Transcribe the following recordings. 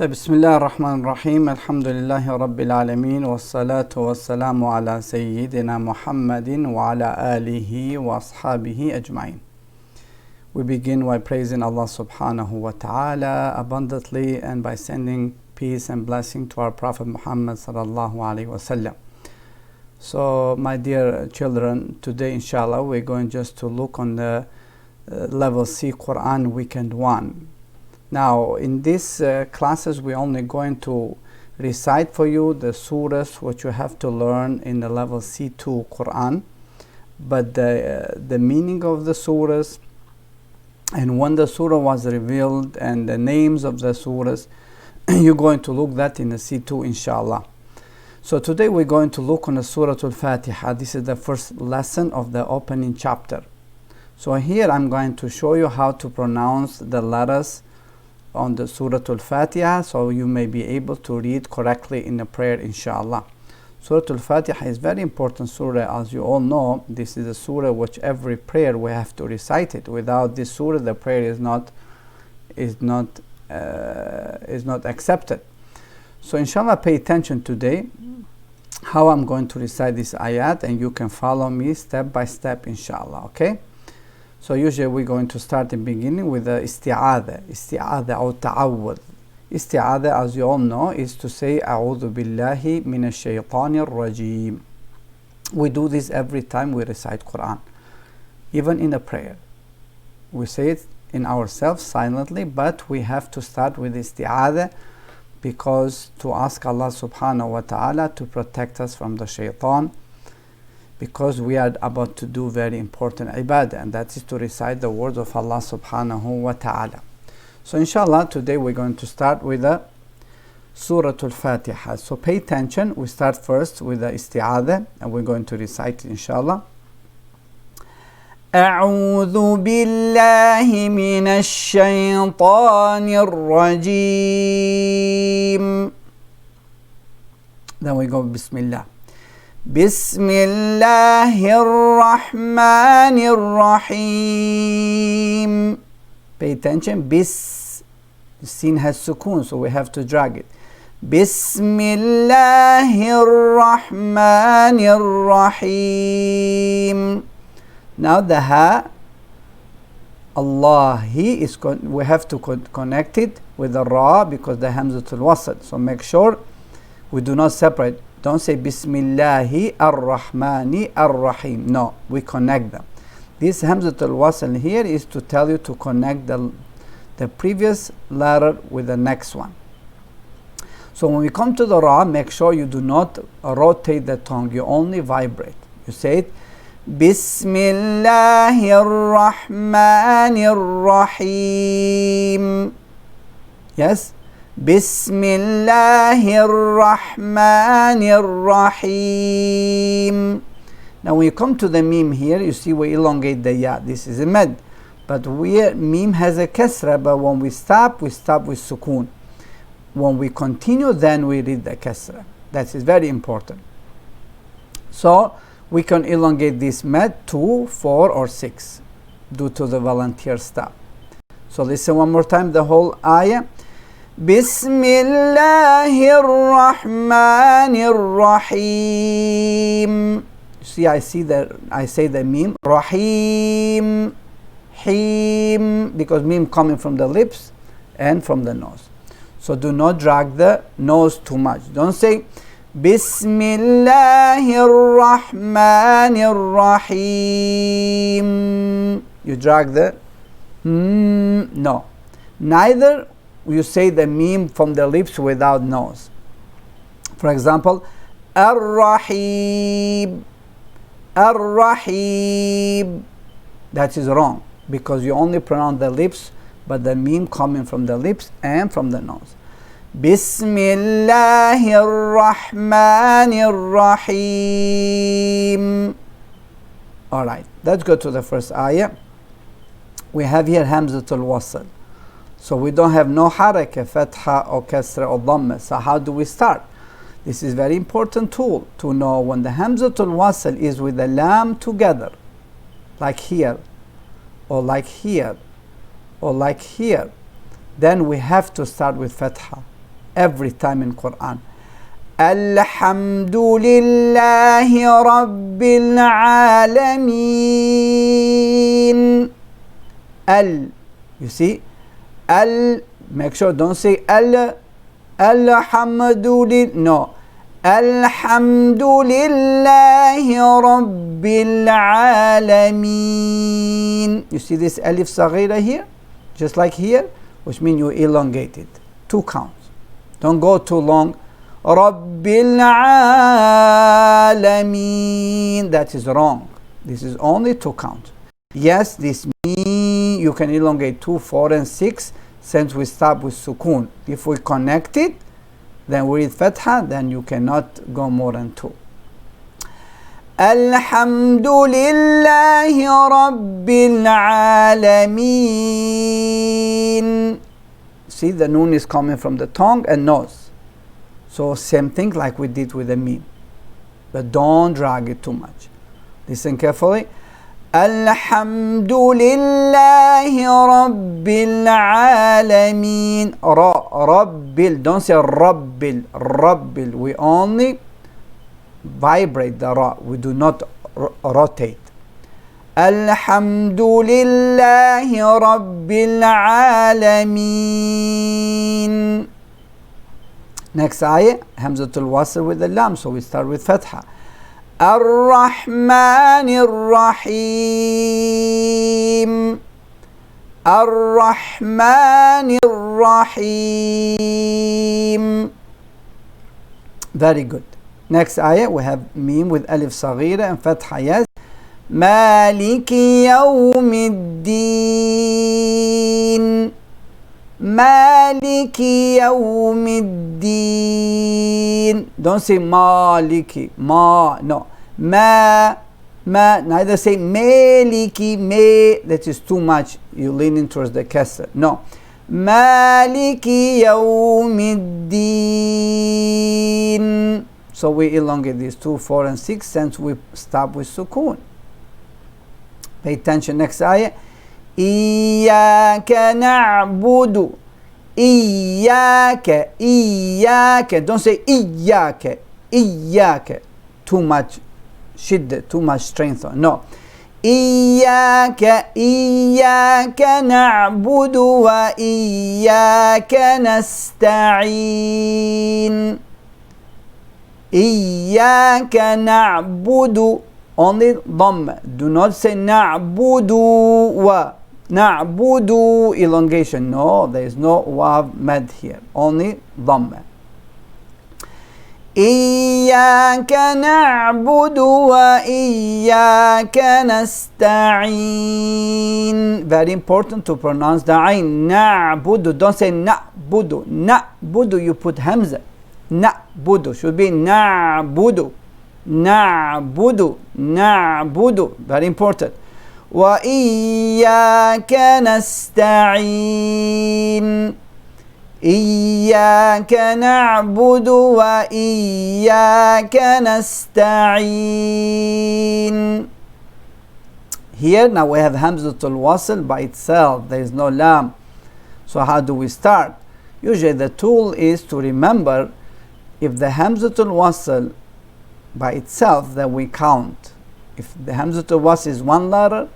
بسم الله الرحمن الرحيم الحمد لله رب العالمين والصلاة والسلام على سيدنا محمد وعلى آله وأصحابه أجمعين. We begin by praising Allah subhanahu wa ta'ala abundantly and by sending peace and blessing to our Prophet Muhammad sallallahu alaihi wasallam. So my dear children, today inshallah we're going just to look on the level C Qur'an weekend 1. Now in these classes we're only going to recite for you the surahs which you have to learn in the level C2 Qur'an, but the meaning of the surahs and when the surah was revealed and the names of the surahs, you're going to look that in the C2 inshallah. So today we're going to look on the Surah Al-Fatiha. This is the first lesson of the opening chapter. So here I'm going to show you how to pronounce the letters on the Surah Al-Fatiha, so you may be able to read correctly in the prayer inshallah. Surah Al-Fatiha is very important surah. As you all know, this is a surah which every prayer we have to recite it. Without this surah the prayer is not accepted. So inshallah pay attention today how I'm going to recite this ayat, and you can follow me step by step inshallah. Okay, so usually we're going to start in the beginning with the isti'adha or ta'awwud. Isti'adha, as you all know, is to say a'udhu billahi minash shaytanir rajim. We do this every time we recite Qur'an, even in a prayer. We say it in ourselves silently, but we have to start with isti'adha because to ask Allah subhanahu wa ta'ala to protect us from the shaitan, because we are about to do very important ibadah, and that is to recite the words of Allah subhanahu wa ta'ala. So inshallah today we're going to start with the Surah Al-Fatiha. So pay attention, we start first with the isti'adha and we're going to recite it inshallah. أعوذ بالله من الشيطان الرجيم. Then we go Bismillah. بسم الله الرحمن الرحيم. Pay attention, bis, the sin has sukoon, so we have to drag it. Bismillahir Rahmanir Rahim. Now the ha, Allah, he is, we have to connect it with the ra because the hamzatul wasl. So make sure we do not separate. Don't say Bismillahi ar-Rahmani ar-Rahim. No, we connect them. This hamzatul wasl here is to tell you to connect the previous letter with the next one. So when we come to the ra, make sure you do not rotate the tongue, you only vibrate. You say it Bismillahir Rahmanir Rahim. Yes, Bismillahir Rahmanir Rahim. Now when you come to the meme here, you see we elongate the ya. This is a med. But meme has a kasra, but when we stop with sukoon. When we continue, then we read the kasra. That is very important. So we can elongate this med 2, 4 or 6 due to the volunteer stop. So listen one more time the whole ayah. Bismillahir Rahmanir Rahim. See, I say the meme, Rahim, Him, because meme coming from the lips and from the nose. So do not drag the nose too much. Don't say Bismillahir Rahmanir Rahim. You drag the no. Neither you say the meme from the lips without nose. For example, Ar-Rahim. Ar-Rahim. That is wrong because you only pronounce the lips, but the meme coming from the lips and from the nose. Bismillahir Rahmanir Rahim. Alright, let's go to the first ayah. We have here Hamzatul Wasl. So we don't have no haraka, fatha or kasra or dhamma. So how do we start? This is very important tool to know when the Hamzatul Wasl is with the lam together, like here, or like here, or like here, then we have to start with fatha. every time in Qur'an. Alhamdulillahi Rabbil Alameen. You see, make sure don't say Alhamdulillah. No. Alhamdulillahi Rabbil Alameen. You see this alif saghira here? Just like here, which means you elongate it. 2 counts. Don't go too long. Rabbil Alameen. That is wrong. This is only 2 counts. Yes, this means you can elongate 2, 4, and 6 since we start with sukoon. If we connect it, then we read Fatiha, then you cannot go more than 2. Alhamdulillahi Rabbil Alameen. See, the noon is coming from the tongue and nose. So same thing like we did with the meme. But don't drag it too much. Listen carefully. Alhamdulillahi Rabbil Alameen. Rabbil. Don't say Rabbil. Rabbil. We only vibrate the ra. We do not rotate. Alhamdulillahi Rabbil Alameen. Next ayah, Hamzatul Wasl with the lam. So we start with Fatiha. Ar-Rahmanir Rahim. Ar-Rahmanir Rahim. Very good. Next ayah, we have meme with alif saghira and Fatiha, yes. Maliki Yawmiddin. Maliki Yawmiddin. Don't say Maliki. No. Neither say Maliki. That is too much. You're leaning towards the kasra. No. Maliki Yawmiddin. So we elongate these 2, 4, and 6 since we start with sukoon. Pay attention. Next ayah. Iyaka na'budu. Iyaka. Don't say Iyaka. Too much shiddah, too much strength on. No. Iyaka na'budu wa iyaka nasta'in. Iyaka na'budu. Only dhamma. Do not say na'budu wa. Na'budu elongation. No, there is no wav mad here. Only dhamma. Iyaka na'budu wa iyaka nasta'in. Very important to pronounce the ayn. Na'budu. Don't say na'budu. Na'budu, you put hamza. Na'budu should be na'budu. Na'budu. Very important. Wa iyyaka nasta'in. Iyyaka na'budu wa iyyaka nasta'in. Here now we have Hamzatul Wasl by itself. There is no lam. So how do we start? Usually the tool is to remember if the Hamzatul Wasl by itself, then we count. If the Hamzatul Wasl is 1 letter,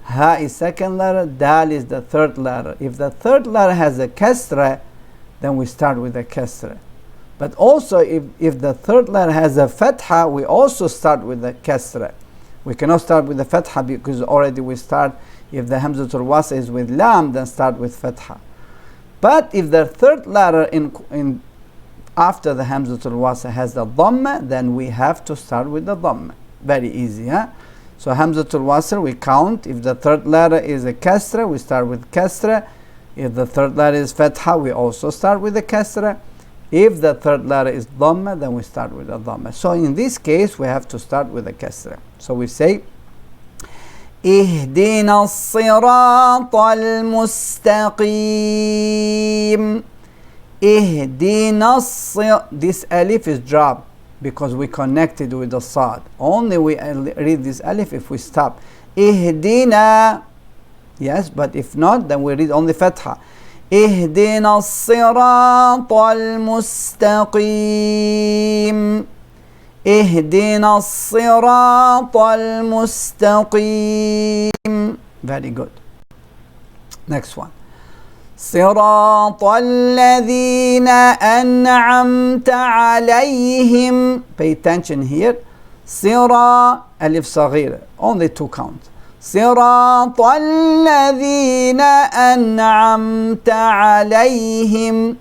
Ha is 2nd letter, Dal is the 3rd letter. If the 3rd letter has a kasra, then we start with a kasra. But also if the 3rd letter has a fatha, we also start with a kasra. We cannot start with the fatha because already we start, if the Hamzatul Wasl is with lam, then start with fatha. But if the 3rd letter in after the Hamzatul Wasl has the dhamma, then we have to start with the dhamma. Very easy, huh? So Hamzatul Wasl, we count. If the 3rd letter is a kasra, we start with kasra. If the 3rd letter is fatha, we also start with the kasra. If the 3rd letter is dhamma, then we start with the dhamma. So in this case, we have to start with the kasra. So we say, Ihdina as-sirata al-mustaqim. Ihdina. This alif is dropped because we connected with the sad. Only we read this alif if we stop. Ihdina. Yes, but if not, then we read only fatha. اهدنا الصراط المستقيم. اهدنا الصراط المستقيم. Very good. Next one. صراط الذين أنعمت عليهم. Pay attention here. صراط ألف صغيرة. Only 2 counts. صراط الذين أنعمت عليهم.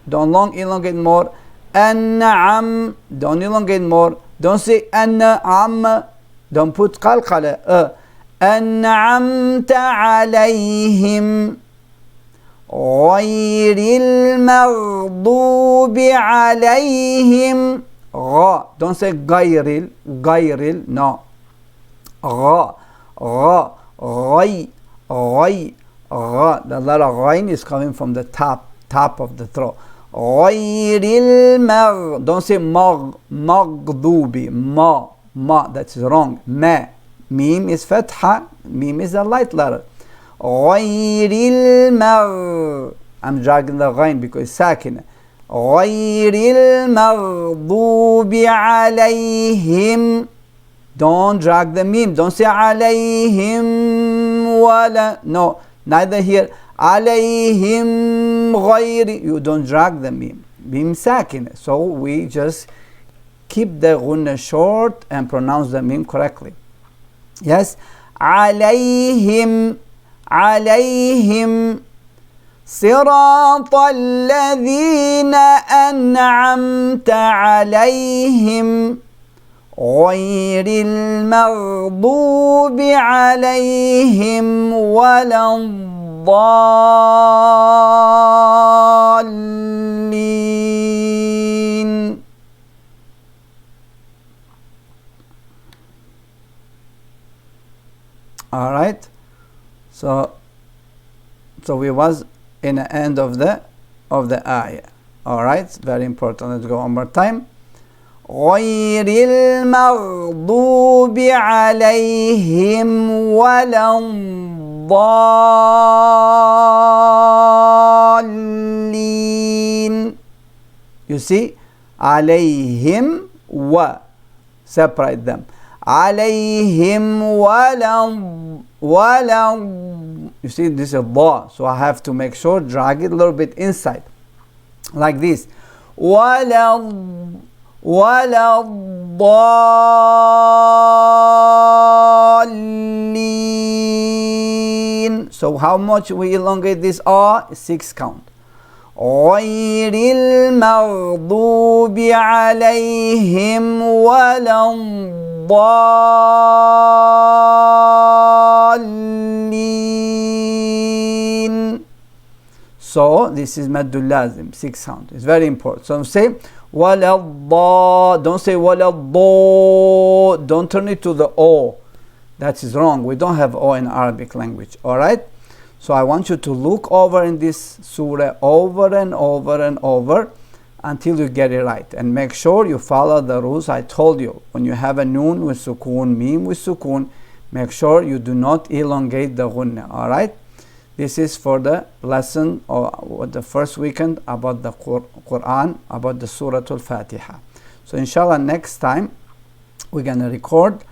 Don't long elongate more. أنعم. Don't elongate more. Don't say أنعم. Don't put قلقلة. أنعمت عليهم غير المغضوب عليهم. Don't say غير. No. غي. The letter غين is coming from the top of the throat. غير Don't say مغضوب. ما. That's wrong. ما. Meme is fatha. Meme is a light letter. غير I'm dragging the غين because it's ساكنة. غير المغضوب عليهم. Don't drag the meme. Don't say عليهم ولا. No, neither here. عليهم غير. You don't drag the meme. Meme ساكنة. So we just keep the غنة short and pronounce the meme correctly. Yes. عليهم صراط الذين أنعمت عليهم غير المغضوب عليهم ولا الضالين. All right. So we was in the end of the ayah. All right. Very important. Let's go one more time. غير المغضوب عليهم ولا الضالين. You see, عليهم و. Separate them. عليهم ولا. You see, this is a ضاء, so I have to make sure drag it a little bit inside, like this. ولا الضالين. So how much we elongate this R? 6 count. غير المغضوب عليهم ولا الضالين. So this is Maddul Lazim, 6 sound. It's very important. So say ولا الضا. Don't say ولا الضو. Don't turn it to the O. That is wrong. We don't have O in Arabic language. Alright? So I want you to look over in this surah over and over and over until you get it right. And make sure you follow the rules I told you. When you have a noon with sukoon, meme with sukoon, make sure you do not elongate the gunna. Alright? This is for the lesson or the first weekend about the Qur'an, about the Surah Al-Fatiha. So inshallah next time we're going to record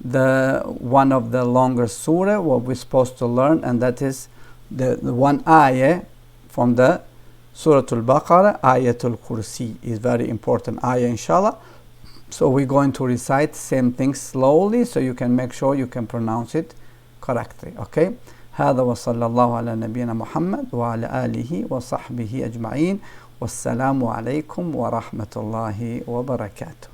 the one of the longer surah what we're supposed to learn, and that is the one ayah from the Surah Al-Baqarah, Ayatul Kursi is very important ayah inshallah. So we're going to recite same thing slowly so you can make sure you can pronounce it correctly. Okay? هذا وصلى الله على نبينا محمد وعلى آله وصحبه أجمعين والسلام عليكم ورحمة الله وبركاته.